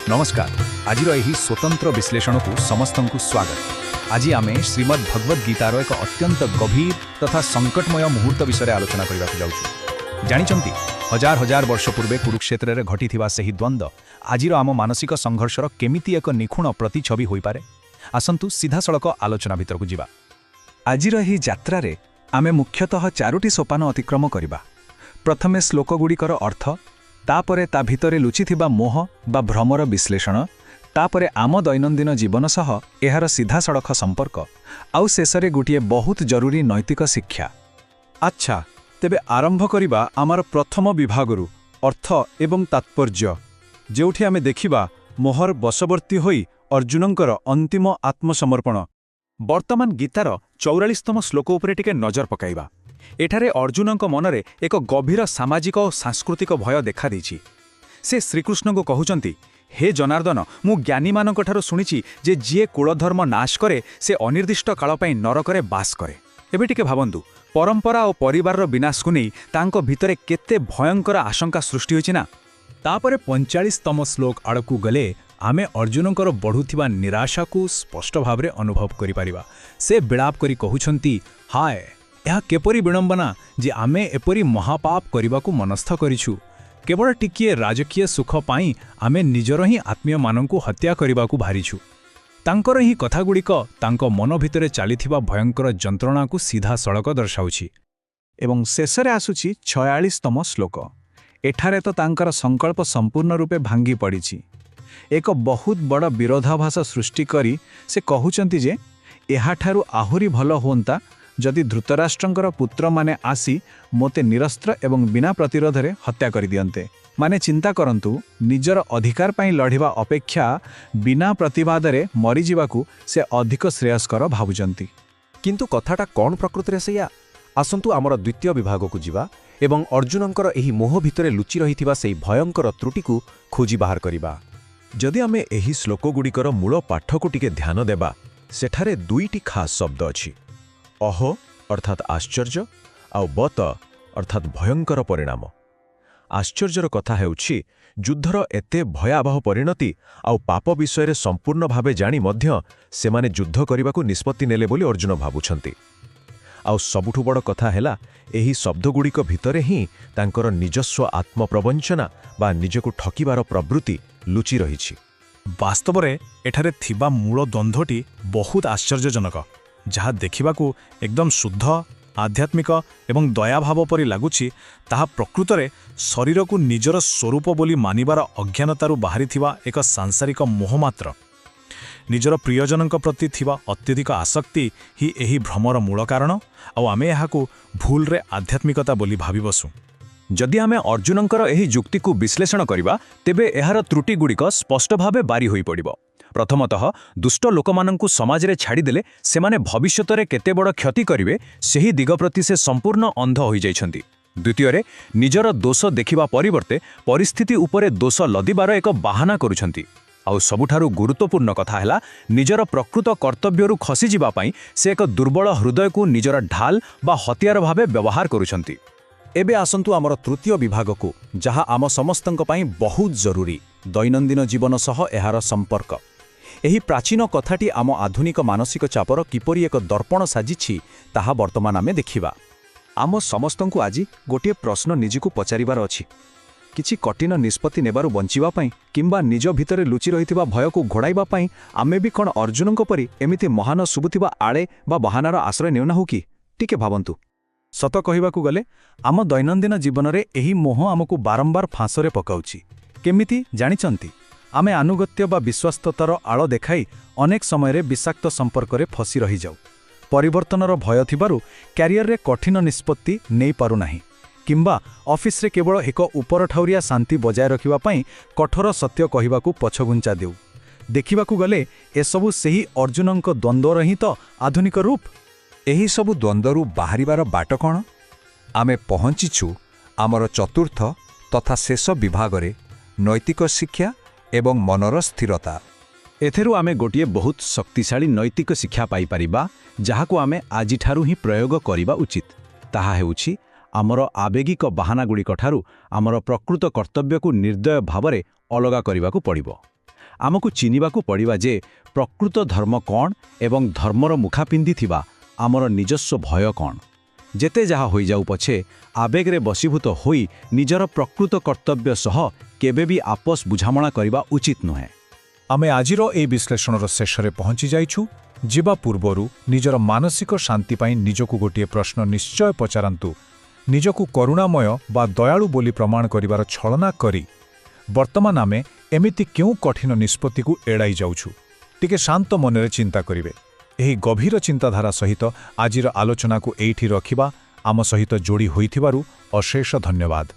नमस्कार आज यही स्वतंत्र विश्लेषण को समस्त को स्वागत। आज आम श्रीमद् भगवद गीतार एक अत्यंत गभीर तथा संकटमय मुहूर्त विषय आलोचना करने जाऊँ। जानिचंती हजार हजार वर्ष पूर्वे कुरुक्षेत्र में घटी से द्वंद्व आज आम मानसिक संघर्षर केमिति एक निखुण प्रतिछवि हो पारे। आसंतु सीधा सड़क आलोचना भितर को जिबा। आज यात्रा रे आमे मुख्यतः चारोटी सोपान अतिक्रम करिबा। प्रथमे श्लोकगुड़िकर अर्थ, तापरे ता भितरे लुचिथिबा मोह बा भ्रमर विश्लेषण, तापरे आम दैनन्दिन जीवन सह एहार सीधा सड़क संपर्क, आउ शेषरे गोटिए बहुत जरूरी नैतिक शिक्षा। अच्छा, तेबे आरंभ करिबा आमार प्रथम विभागरु अर्थ एवं तात्पर्य, जेउठी आमे देखिबा मोहर बशवर्ती होई अर्जुनंकर अंतिम आत्मसमर्पण। वर्तमान गीतार 44तम श्लोक उपरे टिके नजर पकाइबा। एठारे अर्जुनंक मनरे एक गभीर सामाजिक और सांस्कृतिक भय देखा देछि। से श्रीकृष्ण को कहउचंती, हे जनार्दन, मु ज्ञानी मानक ठारो सुनिछि जे जिए कुलधर्म नाश करे से अनिर्दिष्ट काल पई नरकरे बास करे। एबे टिके भाबंतु, परंपरा और परिवार विनाश को नहीं तांको भितरे केते भयंकर आशंका सृष्टि होइछि ना। तापरे 45तम श्लोक आड़कू गले आमे अर्जुनंकर बढ़ुथिबा निराशा को स्पष्ट भावरे अनुभव करि परिबा। से बिलाप करी कहउछंती, हाय यह केपरी विडंबना जे आमे एपरी महापाप करबाकू मनस्थ करिछु। केवल टिकिए राजकीय सुख पाई आमे निजर ही आत्मीय माननकू हत्या करबाकू भारिछु। तांकर ही कथागुड़िक तांको मन भितरे चलीथिबा भयंकर जंत्रणा को सीधा सड़क दर्शाउछि। एवं शेषरे आसुछि 46तम श्लोक। एठारे तो तांकर संकल्प संपूर्ण रूपे भांगी पड़िछि। एक बहुत बड़ विरोधाभास सृष्टि करी से कहउचंती जे एहाठारु आहुरी भल होंता जदि धृतराष्ट्रंकर पुत्र माने आसी मोते निरस्त्र एवं बिना प्रतिरोधरे हत्या करि दियन्ते। माने चिंता करंतु, निजर अधिकार पाई लढ़िबा अपेक्षा बिना प्रतिवादरे मरी जीवाकू से अधिक श्रेयस्कर भाबुचंती। किंतु कथाटा कौन प्रकृति रे सैया? आसंतु आमर द्वितीय विभाग को जिबा एवं अर्जुनंकर एही मोह भितरे लुचि रहिथिबा सेही भयंकर त्रुटि को खोजी बाहर करिबा। जदि आमे एही श्लोकगुड़िकर मूल पाठ को टिके ध्यान देबा, सेठारे दुईटी खास शब्द अछि। अह अर्थात आश्चर्य आउ बत अर्थात भयंकर परिणाम। आश्चर्यर कथा हेउछि युद्धर एते भयावह परिणति आउ पाप विषय संपूर्ण भावे जानी मध्य सेमाने युद्ध करबाकू निष्पत्ति नेले बोली अर्जुन भाबुछंती। आउ सबुठु बड़ कथा हेला, एही शब्दगुड़िक भितरे ही तांकर निजस्व आत्मप्रवंचना बा निजकू ठकिबार प्रवृत्ति लुचि रहिछि। वास्तव में एठारे थिबा मूल द्वंद्वटी बहुत आश्चर्यजनक, जहाँ देखिबाकू एकदम शुद्ध आध्यात्मिक एवं दयाभाव परि लागुछि। ताहा प्रकृतरे शरीर को निजर स्वरूप बोली मानिबार अज्ञानतारु बाहरिथिबा एक सांसारिक मोह मात्र। निजर प्रियजनक प्रति थिबा अत्यधिक आसक्ति ही एही भ्रमर मूल कारण। आउ आमे एहाकू भूल रे आध्यात्मिकता बोली भाबी बसु। जदि आमे अर्जुनंकर एही जुक्ति को विश्लेषण करिबा, तेबे एहार त्रुटि गुड़िक स्पष्ट भावे बारी होई पड़िबो। प्रथमतः दुष्ट लोकमानंकु समाजरे छाड़ीदेले सेमाने भविष्यतरे केते बड़ क्षति करिवे सेही दिग प्रति से संपूर्ण अंध होई जाइछन्ति। द्वितीयरे निजर दोष देखिबा परिवर्ते परिस्थिति उपरे दोष लदिबार एक बाहाना करुछन्ति। आउ सबुठारु गुरुत्वपूर्ण कथा हैला, निजर प्रकृत कर्तव्यरु खसी जिबा पई से एक दुर्बल हृदय को निजर ढाल बा हथियार भावे व्यवहार करुछन्ति। एबे आसंतु आमर तृतीय विभाग को, जहाँ आम समस्तंक पई बहुत जरूरी, दैनन्दिन जीवन सह एहार संपर्क। एही प्राचीन कथाटी आम आधुनिक मानसिक चापर किपरि एक दर्पण साजिछि ताहा वर्तमान आमे देखिबा। आम समस्तंकु आज गोटे प्रश्न निजकु पचारिबार अछि। किछि कठिन निष्पत्ति नेबारु बंचिबा पई किंबा निज भितरे लुचि रहिथिबा भय को घोड़ाइबा पई आमे भी कोन अर्जुनंक परि एमिति महान सुबुथिबा आळे बा बहानार आश्रय नेउना हो कि? टिके भाबंतु। सत कहिबाकू गले आम दैनन्दिन जीवन रे एही मोह आमको बारंबार फांसरे पकाउछि। केमिति जानिचंती? आमे आनुगत्य बा विश्वास्ततार आड़ देखाई अनेक समय विषाक्त संपर्क रे फसी रही जाऊ। परिवर्तनर भय थिबारु क्यारियर रे कठिन निष्पत्ति नहीं पारु नाही, किंबा ऑफिस रे केवल एक उपर ठाउरिया शांति बजाय रखिबा पई कठोर सत्य कहिबाकू पछगुंचा देउ। देखिबाकू गले एसबु सेही अर्जुनंक द्वंद्वर ही तो आधुनिक रूप। एही सबु द्वंद्वरु बाहरिबार बाट कौन? आमे पहुंचिछु आमर चतुर्थ तथा शेष विभागरे नैतिक शिक्षा एवं मनर स्थिरता। एथेरु आमे गोटिए बहुत शक्तिशाली नैतिक शिक्षा पाई परिबा, जहाकू आमे आजिठारु ही प्रयोग करिबा उचित। ताहा हेउछि आमर आवेगिक बाहानागुड़िक ठारू आमर प्रकृत कर्तव्य को निर्दय भावरे अलगा करने को पड़िबो। ଆମକୁ ଚିହ୍ନିବାକୁ ପଡ଼ିବା ଯେ ପ୍ରକୃତ ଧର୍ମ କ'ଣ ଏବଂ ଧର୍ମର ମୁଖା ପିନ୍ଧିଥିବା ଆମର ନିଜସ୍ୱ ଭୟ କ'ଣ। ଯେତେ ଯାହା ହୋଇଯାଉ ପଛେ ଆବେଗରେ ବଶୀଭୂତ ହୋଇ ନିଜର ପ୍ରକୃତ କର୍ତ୍ତବ୍ୟ ସହ କେବେ ବି ଆପୋଷ ବୁଝାମଣା କରିବା ଉଚିତ ନୁହେଁ। ଆମେ ଆଜିର ଏହି ବିଶ୍ଳେଷଣର ଶେଷରେ ପହଞ୍ଚି ଯାଇଛୁ। ଯିବା ପୂର୍ବରୁ ନିଜର ମାନସିକ ଶାନ୍ତି ପାଇଁ ନିଜକୁ ଗୋଟିଏ ପ୍ରଶ୍ନ ନିଶ୍ଚୟ ପଚାରନ୍ତୁ। ନିଜକୁ କରୁଣାମୟ ବା ଦୟାଳୁ ବୋଲି ପ୍ରମାଣ କରିବାର ଛଳନା କରି ବର୍ତ୍ତମାନ ଆମେ ଏମିତି କେଉଁ କଠିନ ନିଷ୍ପତ୍ତିକୁ ଏଡ଼ାଇ ଯାଉଛୁ? ଟିକେ ଶାନ୍ତ ମନରେ ଚିନ୍ତା କରିବେ। ଏହି ଗଭୀର ଚିନ୍ତାଧାରା ସହିତ ଆଜିର ଆଲୋଚନାକୁ ଏଇଠି ରଖିବା। ଆମ ସହିତ ଯୋଡ଼ି ହୋଇଥିବାରୁ ଅଶେଷ ଧନ୍ୟବାଦ।